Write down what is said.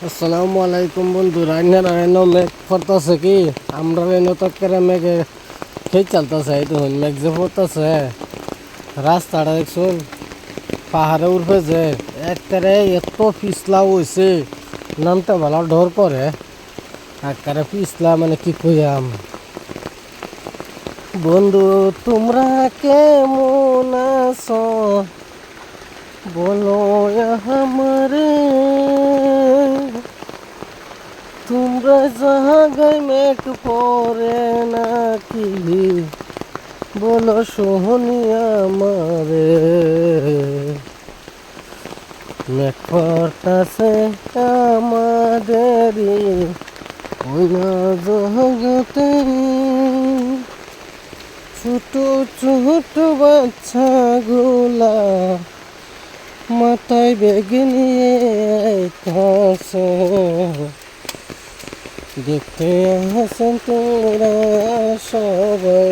আসসালামু আলাইকুম বন্ধুরা, রাইনো মেঘ পড়তেছে কি? আমরা রাইনো তো করে মেঘে খেয়ে চলতেছে। এই দেখুন মেঘ যে পড়তেছে, রাস্তাটা দেখছুন পাহাড়ে উঠবে যে একবারে এত পিছলা হয়েছে, নামতে ভালো ডর করে। একবারে পিছলা মানে কি কইয়াম। বন্ধু তোমরা কেমন আছো বলো আমারে, তোমরা জাগায় মেঘ পড়ে নাকি বলো সোহনি আমারে। মেঘ পড়তাছে আমাদেরই ওই না জগতে, ছোট ছোট বাচ্চাগুলা মাথায় বেগ নিয়ে আইতাছে, দেখতে আসেন তোরা সবাই।